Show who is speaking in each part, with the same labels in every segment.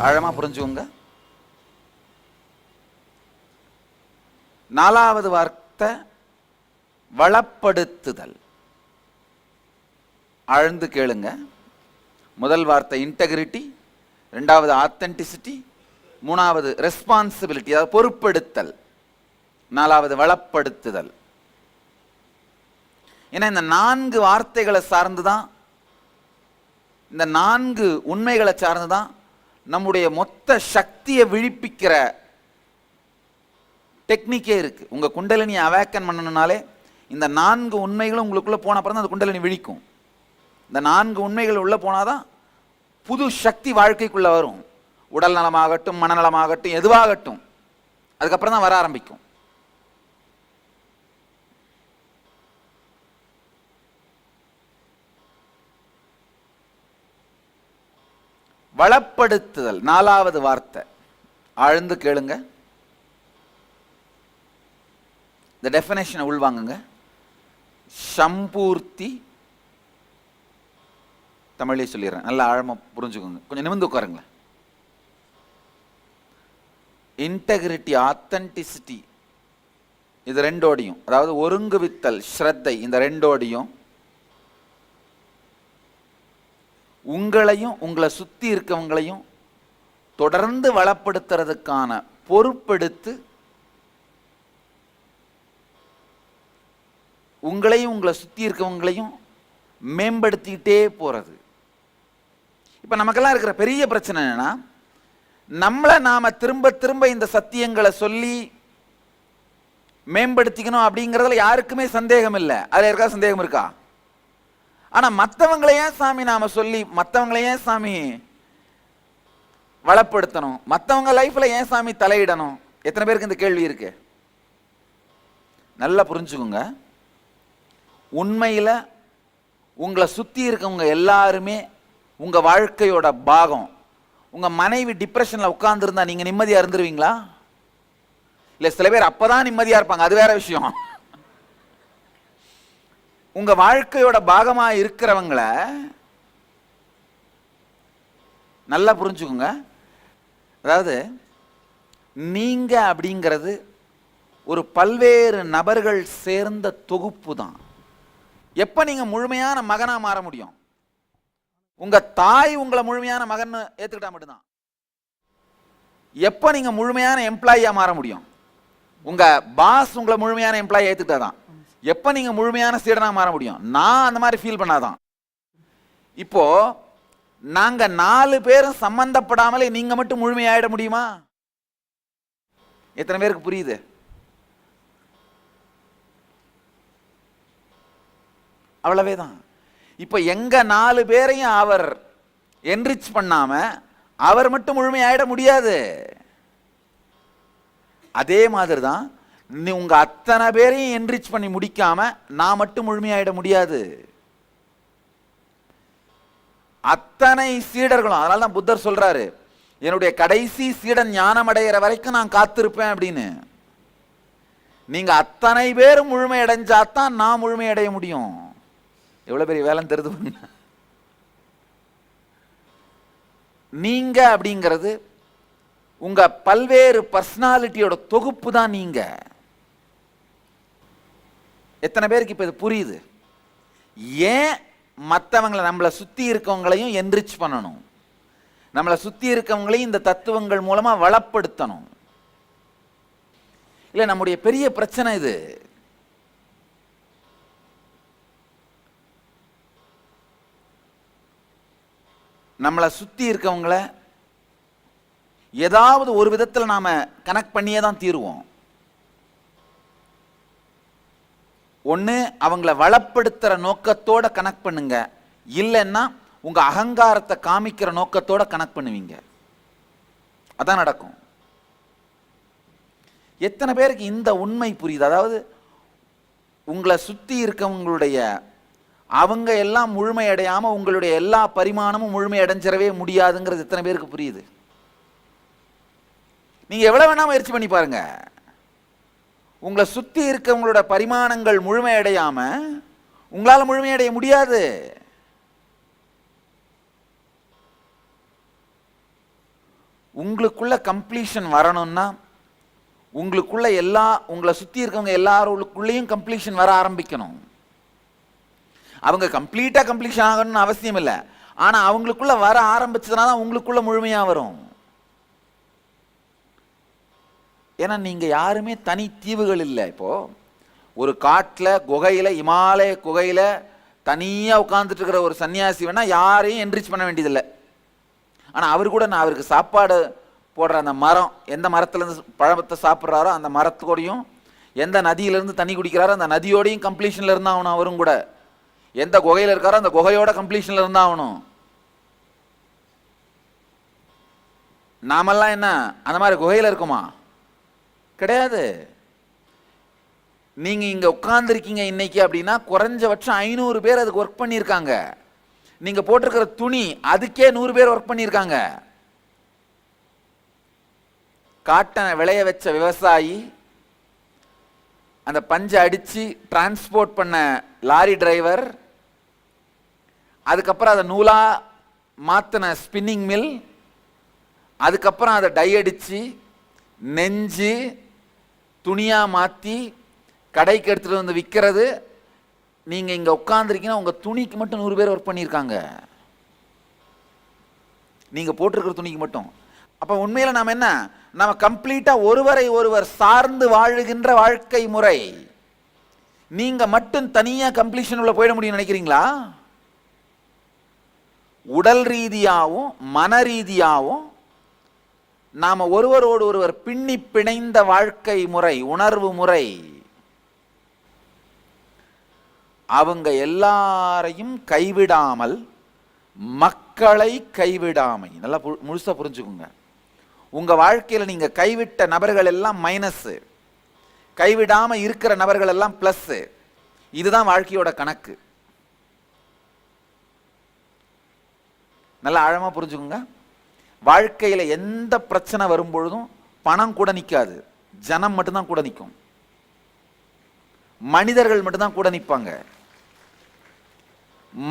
Speaker 1: ஆழமா புரிஞ்சுங்க. 4வது வார்த்தை வளப்படுத்துதல். ஆழ்ந்து கேளுங்க. முதல் வார்த்தை இன்டெகிரிட்டி, 2வது ஆத்தென்டிசிட்டி, 3வது ரெஸ்பான்சிபிலிட்டி, அதாவது பொறுப்பெடுத்தல், 4வது வளப்படுத்துதல். ஏன்னா இந்த 4 வார்த்தைகளை சார்ந்துதான், இந்த 4 உண்மைகளை சார்ந்துதான் நம்முடைய மொத்த சக்தியை விழிப்பிக்கிற டெக்னிக்கே இருக்கு. உங்க குண்டலினியை அவேக்கன் பண்ணணும்னாலே இந்த 4 உண்மைகளும் உங்களுக்குள்ள போன அப்புறம் தான் அந்த குண்டலினி விழிக்கும். இந்த 4 உண்மைகள் உள்ள போனாதான் புது சக்தி வாழ்க்கைக்குள்ள வரும். உடல் நலமாகட்டும், மனநலமாகட்டும், எதுவாகட்டும், அதுக்கப்புறம் தான் வர ஆரம்பிக்கும். வளப்படுத்துதல் 4வது வார்த்தை. ஆழ்ந்து கேளுங்க. இந்த டெஃபினேஷனை உள்வாங்குங்க. சம்பூர்த்தி, தமிழே சொல்லிடுறேன், நல்லா ஆழமா புரிஞ்சுக்கோங்க, கொஞ்சம் நிமிர்ந்து உட்காருங்களேன். இன்டெகிரிட்டி, ஆத்தென்டிசிட்டி, இது ரெண்டோடையும், அதாவது ஒருங்குவித்தல், ஸ்ரத்தை, இந்த ரெண்டோடையும் உங்களையும் உங்களை சுத்தி இருக்கவங்களையும் தொடர்ந்து வளப்படுத்துறதுக்கான பொறுப்பெடுத்து உங்களையும் உங்களை சுத்தி இருக்கவங்களையும் மேம்படுத்திக்கிட்டே போறது. இப்ப நமக்கெல்லாம் இருக்கிற பெரிய பிரச்சனை என்னன்னா, நம்மளை நாம திரும்ப திரும்ப இந்த சத்தியங்களை சொல்லி மேம்படுத்திக்கணும் அப்படிங்கிறதுல யாருக்குமே சந்தேகம் இல்லை. அதுல இருக்கா சந்தேகம் இருக்கா? ஆனா மற்றவங்களை ஏன் சாமி நாம சொல்லி, மற்றவங்களை ஏன் சாமி வளப்படுத்தணும், மற்றவங்க லைஃப்ல ஏன் சாமி தலையிடணும்? எத்தனை பேருக்கு இந்த கேள்வி இருக்கு? நல்லா புரிஞ்சுக்கோங்க. உண்மையில உங்களை சுத்தி இருக்கவங்க எல்லாருமே உங்க வாழ்க்கையோட பாகம். உங்க மனைவி டிப்ரெஷன்ல உட்கார்ந்து இருந்தா நீங்க நிம்மதியா இருந்துருவீங்களா? இல்ல சில பேர் அப்பதான் நிம்மதியா இருப்பாங்க, அது வேற விஷயம். உங்க வாழ்க்கையோட பாகமா இருக்கிறவங்கள நல்லா புரிஞ்சுக்கோங்க. அதாவது நீங்க அப்படிங்கிறது ஒரு பல்வேறு நபர்கள் சேர்ந்த தொகுப்பு தான். எப்ப நீங்க முழுமையான மகனா மாற முடியும்? உங்க தாய் உங்களை முழுமையான மகன் ஏத்துக்கிட்டா மட்டும்தான். எப்ப நீங்க முழுமையான எம்ப்ளாயியா மாற முடியும்? உங்க பாஸ் உங்களை முழுமையான எம்ப்ளாயி ஏத்துக்கிட்டாதான். எப்ப நீங்க முழுமையான சீடனா மாற முடியும்? நான் அந்த மாதிரி ஃபீல் பண்ணாதான். இப்போ நாங்க 4 பேரும் சம்பந்தப்படாமலே நீங்க மட்டும் முழுமையாயிட முடியுமா? எத்தனை பேருக்கு புரியுது? அவ்வளவேதான். இப்ப எங்க 4 பேரையும் அவர் என்ரிச் பண்ணாம அவர் மட்டும் முழுமையாயிட முடியாது. அதே மாதிரி தான் உங்க அத்தனை பேரையும் என்ரிச் பண்ணி முடிக்காம நான் மட்டும் முழுமையாயிட முடியாது. அத்தனை சீடர்களும், அதனால தான் புத்தர் சொல்றாரு, என்னுடைய கடைசி சீடன் ஞானம் அடைகிற வரைக்கும் நான் காத்திருப்பேன் அப்படின்னு. நீங்க அத்தனை பேரும் முழுமை அடைஞ்சாதான் நான் முழுமை அடைய முடியும். எவ்வளவு பெரிய வேலை தெரியுது. நீங்க அப்படிங்கிறது உங்க பல்வேறு பர்சனாலிட்டியோட தொகுப்பு தான் நீங்க. எத்தனை பேருக்கு இப்ப இது புரியுது? ஏன் மற்றவங்களை, நம்மளை சுத்தி இருக்கவங்களையும் என்ரிச் பண்ணணும், நம்மளை சுத்தி இருக்கவங்களையும் இந்த தத்துவங்கள் மூலமா வளப்படுத்தணும். இல்ல நம்முடைய பெரிய பிரச்சனை இது. நம்மளை சுத்தி இருக்கவங்களை ஏதாவது ஒரு விதத்தில் நாம கனெக்ட் பண்ணியே தான் தீருவோம். ஒன்று அவங்கள வளப்படுத்துற நோக்கத்தோட கனெக்ட் பண்ணுங்க, இல்லைன்னா உங்க அகங்காரத்தை காமிக்கிற நோக்கத்தோட கனெக்ட் பண்ணுவீங்க. அதான் நடக்கும். எத்தனை பேருக்கு இந்த உண்மை புரியுது? அதாவது உங்களை சுத்தி இருக்கவங்களுடைய அவங்க எல்லாம் முழுமை அடையாம உங்களுடைய எல்லா பரிமாணமும் முழுமை அடைஞ்சிடவே முடியாதுங்கிறது எத்தனை பேருக்கு புரியுது? நீங்க எவ்வளவு வேணா முயற்சி பண்ணி பாருங்க, உங்களை சுத்தி இருக்கவங்களோட பரிமாணங்கள் முழுமையடையாம உங்களால முழுமையடைய முடியாது. உங்களுக்குள்ள கம்ப்ளீஷன் வரணும்னா உங்களுக்குள்ள உங்களை சுற்றி இருக்கவங்க எல்லாருக்குள்ளேயும் கம்ப்ளீஷன் வர ஆரம்பிக்கணும். அவங்க கம்ப்ளீட்டாக கம்ப்ளீஷன் ஆகணும்னு அவசியம் இல்லை, ஆனால் அவங்களுக்குள்ள வர ஆரம்பிச்சதுனா தான் உங்களுக்குள்ள முழுமையாக வரும். ஏன்னா நீங்கள் யாருமே தனி தீவுகள் இல்லை. இப்போது ஒரு காட்டில் குகையில், இமாலய குகையில் தனியாக உட்காந்துட்டு இருக்கிற ஒரு சன்னியாசி வேணால் யாரையும் என்ரிச் பண்ண வேண்டியதில்லை. ஆனால் அவர் கூட நான் அவருக்கு சாப்பாடு போடுற அந்த மரம், எந்த மரத்துலேருந்து பழத்தை சாப்பிட்றாரோ அந்த மரத்தோடையும், எந்த நதியிலேருந்து தண்ணி குடிக்கிறாரோ அந்த நதியோடையும் கம்ப்ளீஷனில் இருந்தாகணும். அவரும் கூட எந்த குகையில் இருக்காரோ அந்த குகையோட கம்ப்ளீஷனில் இருந்தாகணும். நாமெல்லாம் என்ன அந்த மாதிரி குகையில் இருக்குமா? கிடையாது. நீங்க இங்க உட்கார்ந்துருக்கீங்க இன்னைக்கு அப்படின்னா குறைஞ்சபட்சம் 500 பேர் அதுக்கு ஒர்க் பண்ணியிருக்காங்க. நீங்க போட்டிருக்கிற துணி அதுக்கே 100 பேர் ஒர்க் பண்ணியிருக்காங்க. காட்டனை விளைய வச்ச விவசாயி, அந்த பஞ்சை அடிச்சு டிரான்ஸ்போர்ட் பண்ண லாரி டிரைவர், அதுக்கப்புறம் அதை நூலா மாத்தின ஸ்பின்னிங் மில், அதுக்கப்புறம் அதை டை அடிச்சு நெஞ்சு துணியா மாற்றி கடைக்கு எடுத்துகிட்டு வந்து விற்கிறது. நீங்கள் இங்கே உட்காந்துருக்கீங்கன்னா உங்கள் துணிக்கு மட்டும் 100 பேர் ஒர்க் பண்ணியிருக்காங்க, நீங்கள் போட்டிருக்கிற துணிக்கு மட்டும். அப்போ உண்மையில் நாம் என்ன, நம்ம கம்ப்ளீட்டாக ஒருவரை ஒருவர் சார்ந்து வாழுகின்ற வாழ்க்கை முறை. நீங்கள் மட்டும் தனியாக கம்ப்ளீஷன் உள்ள போயிட முடியும்னு நினைக்கிறீங்களா? உடல் ரீதியாகவும் மன ரீதியாகவும் நாம் ஒருவரோடு ஒருவர் பின்னி பிணைந்த வாழ்க்கை முறை, உணர்வு முறை. அவங்க எல்லாரையும் கைவிடாமல் மக்களை கைவிடாமை. நல்லா முழுசா புரிஞ்சுக்குங்க. உங்க வாழ்க்கையில் நீங்க கைவிட்ட நபர்கள் எல்லாம் மைனஸ், கைவிடாம இருக்கிற நபர்கள் எல்லாம் பிளஸ். இதுதான் வாழ்க்கையோட கணக்கு. நல்லா ஆழமா புரிஞ்சுக்குங்க. வாழ்க்கையில எந்த பிரச்சனை வரும்பொழுதும் பணம் கூட நிற்காது, ஜனம் மட்டும்தான் கூட நிற்கும், மனிதர்கள் மட்டும்தான் கூட நிற்பாங்க.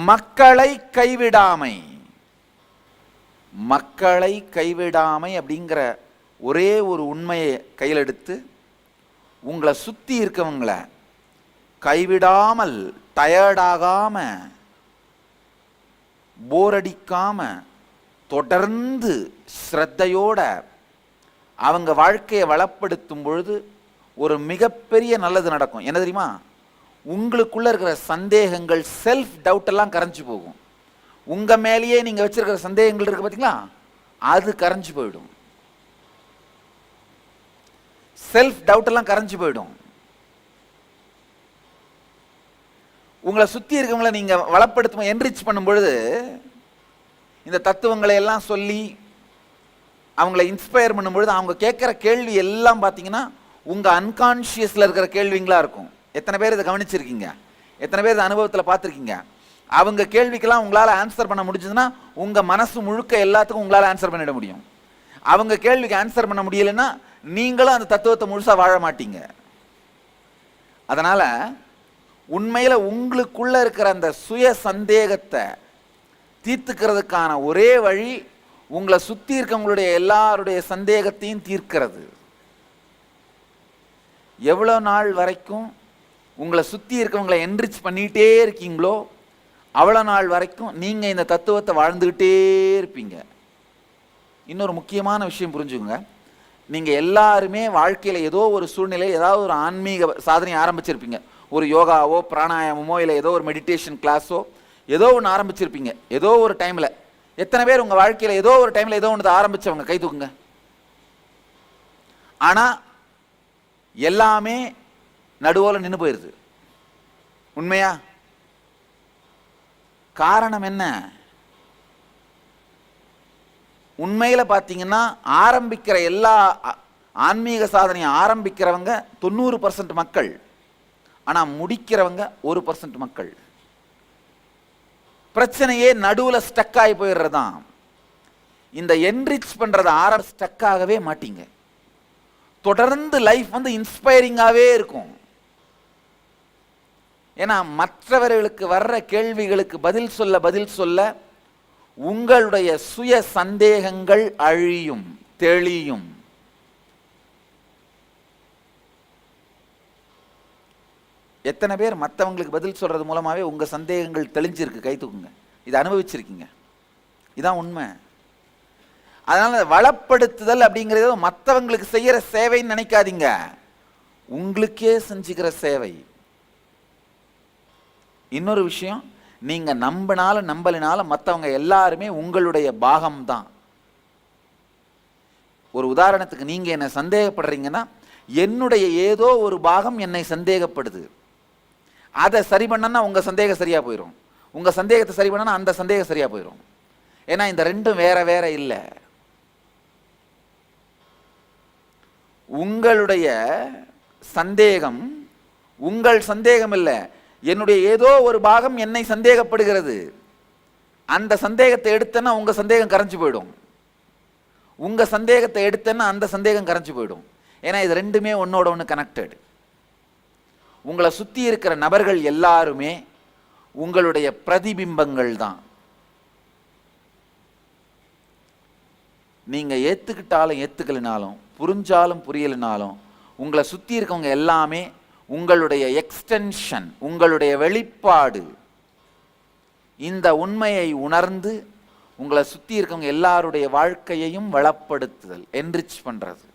Speaker 1: மக்களை கைவிடாமை, மக்களை கைவிடாமை அப்படிங்கிற ஒரே ஒரு உண்மையை கையில் எடுத்து உங்களை சுத்தி இருக்கவங்களை கைவிடாமல், டயர்டாகாம, போரடிக்காம, தொடர்ந்து ஸ்ரத்தையோட அவங்க வாழ்க்கையை வளப்படுத்தும் பொழுது ஒரு மிகப்பெரிய நல்லது நடக்கும். என்ன தெரியுமா? உங்களுக்குள்ள இருக்கிற சந்தேகங்கள், செல்ஃப் டவுட் எல்லாம் கரைஞ்சு போகும். உங்க மேலேயே நீங்க வச்சிருக்கிற சந்தேகங்கள் இருக்கு பார்த்தீங்களா, அது கரைஞ்சு போயிடும். செல்ஃப் டவுட் எல்லாம் கரைஞ்சு போயிடும். உங்களை சுத்தி இருக்கவங்களை நீங்க வளப்படுத்தும், என்ரிச் பண்ணும் பொழுது இந்த தத்துவங்களை எல்லாம் சொல்லி அவங்கள இன்ஸ்பயர் பண்ணும்பொழுது அவங்க கேட்குற கேள்வி எல்லாம் பார்த்தீங்கன்னா உங்கள் அன்கான்ஷியஸில் இருக்கிற கேள்விங்களா இருக்கும். எத்தனை பேர் இதை கவனிச்சிருக்கீங்க? எத்தனை பேர் இதை அனுபவத்தில் பார்த்துருக்கீங்க? அவங்க கேள்விக்கெல்லாம் உங்களால் ஆன்சர் பண்ண முடிஞ்சதுன்னா உங்கள் மனசு முழுக்க எல்லாத்துக்கும் உங்களால் ஆன்சர் பண்ணிட முடியும். அவங்க கேள்விக்கு ஆன்சர் பண்ண முடியலைன்னா நீங்களும் அந்த தத்துவத்தை முழுசாக வாழ மாட்டீங்க. அதனால் உண்மையில் உங்களுக்குள்ள இருக்கிற அந்த சுய சந்தேகத்தை தீர்த்துக்கிறதுக்கான ஒரே வழி உங்களை சுற்றி இருக்கவங்களுடைய எல்லாருடைய சந்தேகத்தையும் தீர்க்கிறது. எவ்வளோ நாள் வரைக்கும் உங்களை சுற்றி இருக்கவங்களை என்ரிச் பண்ணிகிட்டே இருக்கீங்களோ அவ்வளோ நாள் வரைக்கும் நீங்கள் இந்த தத்துவத்தை வாழ்ந்துக்கிட்டே இருப்பீங்க. இன்னொரு முக்கியமான விஷயம் புரிஞ்சுக்கோங்க. நீங்கள் எல்லாருமே வாழ்க்கையில் ஏதோ ஒரு சூழ்நிலை, ஏதாவது ஒரு ஆன்மீக சாதனையை ஆரம்பிச்சிருப்பீங்க. ஒரு யோகாவோ பிராணாயாமமோ இல்லை ஏதோ ஒரு மெடிடேஷன் கிளாஸோ ஏதோ ஒன்று ஆரம்பிச்சிருப்பீங்க ஏதோ ஒரு டைமில். எத்தனை பேர் உங்கள் வாழ்க்கையில் ஏதோ ஒரு டைமில் ஏதோ ஒன்று ஆரம்பித்தவங்க கை தூக்குங்க. ஆனால் எல்லாமே நடுவோல நின்று போயிருது. உண்மையா? காரணம் என்ன? உண்மையில் பார்த்தீங்கன்னா ஆரம்பிக்கிற எல்லா ஆன்மீக சாதனையை ஆரம்பிக்கிறவங்க 90% மக்கள், ஆனால் முடிக்கிறவங்க 1% மக்கள். பிரச்சனையே நடுவில் ஸ்டக் ஆகி போயிடுறதான். இந்த என்ரிச் பண்றத ஸ்டக் ஆகவே மாட்டீங்க. தொடர்ந்து லைஃப் வந்து இன்ஸ்பைரிங்காகவே இருக்கும். ஏன்னா மற்றவர்களுக்கு வர்ற கேள்விகளுக்கு பதில் சொல்ல உங்களுடைய சுய சந்தேகங்கள் அழியும். தெளியும். எத்தனை பேர் மற்றவங்களுக்கு பதில் சொல்றது மூலமாவே உங்க சந்தேகங்கள் தெளிஞ்சிருக்கு? கை தூக்குங்க. இதை அனுபவிச்சிருக்கீங்க. இதான் உண்மை. அதனால வளப்படுத்துதல் அப்படிங்கிறது மற்றவங்களுக்கு செய்யற சேவைன்னு நினைக்காதீங்க, உங்களுக்கே செஞ்சுக்கிற சேவை. இன்னொரு விஷயம், நீங்க நம்பினாலும் நம்பலினாலும் மற்றவங்க எல்லாருமே உங்களுடைய பாகம்தான். ஒரு உதாரணத்துக்கு, நீங்க என்ன சந்தேகப்படுறீங்கன்னா என்னுடைய ஏதோ ஒரு பாகம் என்னை சந்தேகப்படுது. அதை சரி பண்ணா உங்க சந்தேகம் சரியா போயிடும், உங்க சந்தேகத்தை சரி பண்ணா அந்த சந்தேகம் சரியா போயிடும். ஏன்னா இந்த ரெண்டும் வேற வேற இல்லை. உங்களுடைய சந்தேகம் உங்கள் சந்தேகம் இல்லை, என்னுடைய ஏதோ ஒரு பாகம் என்னை சந்தேகப்படுகிறது. அந்த சந்தேகத்தை எடுத்தேன்னா உங்க சந்தேகம் கரைஞ்சு போயிடும், உங்க சந்தேகத்தை எடுத்தேன்னா அந்த சந்தேகம் கரைஞ்சு போயிடும். ஏன்னா இது ரெண்டுமே ஒன்னோட ஒன்று கனெக்டட். உங்களை சுற்றி இருக்கிற நபர்கள் எல்லாருமே உங்களுடைய பிரதிபிம்பங்கள் தான். நீங்க ஏத்துக்கிட்டாலும் ஏத்துக்கலினாலும், புரிஞ்சாலும் புரியலினாலும், உங்களை சுற்றி இருக்கவங்க எல்லாமே உங்களுடைய எக்ஸ்டென்ஷன், உங்களுடைய வெளிப்பாடு. இந்த உண்மையை உணர்ந்து உங்களை சுற்றி இருக்கவங்க எல்லாருடைய வாழ்க்கையையும் வளப்படுத்துதல், என்ரிச் பண்றது.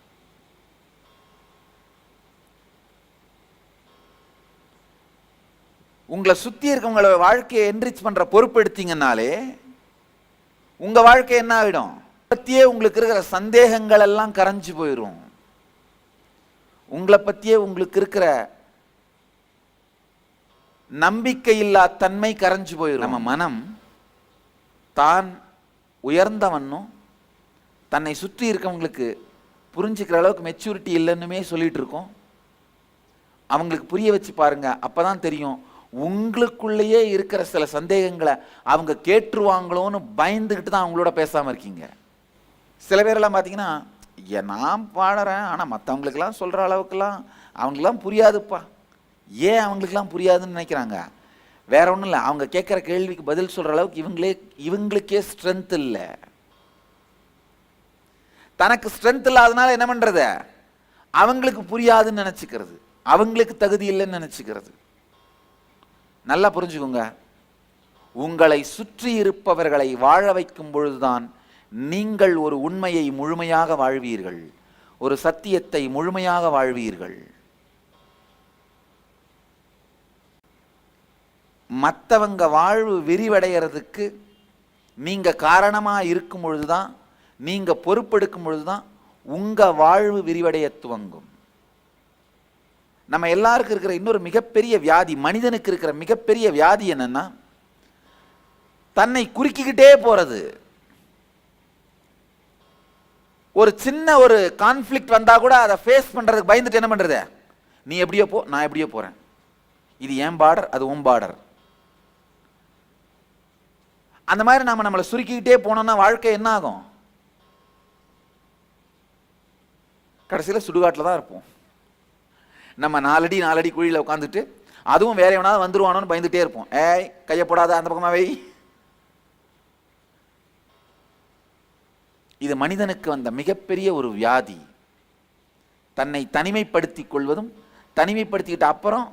Speaker 1: உங்களை சுற்றி இருக்கவங்களோட வாழ்க்கையை என்ரிச் பண்ற பொறுப்பு எடுத்தீங்கன்னாலே உங்க வாழ்க்கை என்ன ஆகிடும்? பத்தியே உங்களுக்கு இருக்கிற சந்தேகங்கள் எல்லாம் கரைஞ்சு போயிடும். உங்களை பத்தியே உங்களுக்கு இருக்கிற நம்பிக்கையில்லா தன்மை கரைஞ்சு போயிடும். நம்ம மனம் தான் உயர்ந்தவனும் தன்னை சுற்றி இருக்கவங்களுக்கு புரிஞ்சுக்கிற அளவுக்கு மெச்சூரிட்டி இல்லைன்னுமே சொல்லிட்டு இருக்கோம். அவங்களுக்கு புரிய வச்சு பாருங்க, அப்பதான் தெரியும் உங்களுக்குள்ளேயே இருக்கிற சில சந்தேகங்களை அவங்க கேட்டுருவாங்களோன்னு பயந்துக்கிட்டு தான் அவங்களோட பேசாம இருக்கீங்க. சில பேரெல்லாம் பார்த்தீங்கன்னா, நான் பாடுறேன் ஆனால் மற்றவங்களுக்கெல்லாம் சொல்கிற அளவுக்குலாம் அவங்களுக்கெல்லாம் புரியாதுப்பா. ஏன் அவங்களுக்கெல்லாம் புரியாதுன்னு நினைக்கிறாங்க? வேற ஒன்றும் இல்லை, அவங்க கேட்குற கேள்விக்கு பதில் சொல்கிற அளவுக்கு இவங்களுக்கே ஸ்ட்ரென்த் இல்லை. தனக்கு ஸ்ட்ரென்த் இல்லாதனால என்ன பண்ணுறது? அவங்களுக்கு புரியாதுன்னு நினச்சிக்கிறது, அவங்களுக்கு தகுதி இல்லைன்னு நினச்சிக்கிறது. நல்லா புரிஞ்சுக்கோங்க, உங்களை சுற்றி இருப்பவர்களை வாழ வைக்கும் பொழுதுதான் நீங்கள் ஒரு உண்மையை முழுமையாக வாழ்வீர்கள், ஒரு சத்தியத்தை முழுமையாக வாழ்வீர்கள். மற்றவங்க வாழ்வு விரிவடைகிறதுக்கு நீங்க காரணமா இருக்கும் பொழுதுதான், நீங்க பொறுப்பெடுக்கும் பொழுதுதான் உங்க வாழ்வு விரிவடைய துவங்கும். நம்ம எல்லாருக்கும் இருக்கிற இன்னொரு மிகப்பெரிய வியாதி, மனிதனுக்கு இருக்கிற மிகப்பெரிய வியாதி என்னன்னா, தன்னை குறுக்கிக்கிட்டே போறது. ஒரு சின்ன ஒரு கான்ஃப்ளிக்ட் வந்தா கூட அதை ஃபேஸ் பண்றதுக்கு பயந்துட்டு என்ன பண்றது? நீ எப்படியோ போ, நான் எப்படியோ போறேன், இது ஏன் பார்டர், அது உன் பார்டர். அந்த மாதிரி நாம நம்மளை சுருக்கிக்கிட்டே போனோம்னா வாழ்க்கை என்ன ஆகும்? கடைசியில் சுடுகாட்டில் தான் இருப்போம். நம்ம நாலடி குழியில் உட்காந்துட்டு, அதுவும் வேற எவனாவது வந்துருவானோன்னு பயந்துட்டே இருப்போம். ஏய் கையை போடாத, அந்த பக்கமா வை. இது மனிதனுக்கு வந்த மிகப்பெரிய ஒரு வியாதி. தன்னை தனிமைப்படுத்திக் கொள்வதும், தனிமைப்படுத்திக்கிட்ட அப்புறம்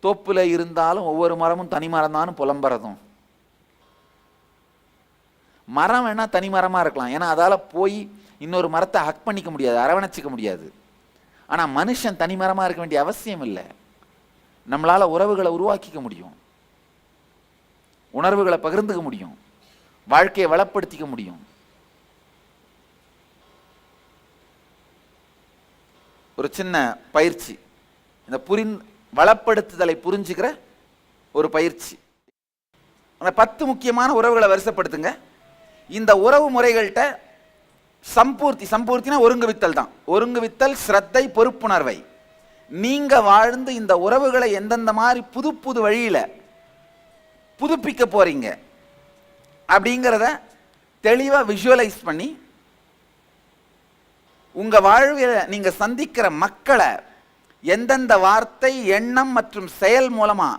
Speaker 1: தோப்புல இருந்தாலும் ஒவ்வொரு மரமும் தனி மரம் தான் புலம்புறதும். மரம் வேணா தனி மரமா இருக்கலாம், ஏன்னா அதால போய் இன்னொரு மரத்தை ஹக் பண்ணிக்க முடியாது, அரவணைச்சிக்க முடியாது. ஆனா மனுஷன் தனி மரமா இருக்க வேண்டிய அவசியம் இல்லை. நம்மளால உறவுகளை உருவாக்கிக்க முடியும், உணர்வுகளை பகிர்ந்துக்க முடியும், வாழ்க்கையை வளப்படுத்திக்க முடியும். ஒரு சின்ன பயிற்சி, இந்த வளப்படுத்துதலை புரிஞ்சுக்கிற ஒரு பயிற்சி. அந்த 10 முக்கியமான உறவுகளை வரிசைப்படுத்துங்க. இந்த உறவு முறைகள்கிட்ட சம்பூர்த்தினா ஒருங்குவித்தல் தான். ஒருங்குவித்தல், ஸ்ரத்தை, பொறுப்புணர்வை நீங்க வாழ்ந்து இந்த உறவுகளை எந்தெந்த மாதிரி புது வழியில புதுப்பிக்க போறீங்க அப்படிங்கிறத தெளிவா விஷுவலைஸ் பண்ணி உங்க வாழ்வில் நீங்க சந்திக்கிற மக்களை எந்தெந்த வார்த்தை, எண்ணம் மற்றும் செயல் மூலமா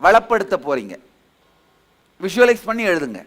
Speaker 1: வளப்படுத்த போறீங்க, விஷுவலைஸ் பண்ணி எழுதுங்க.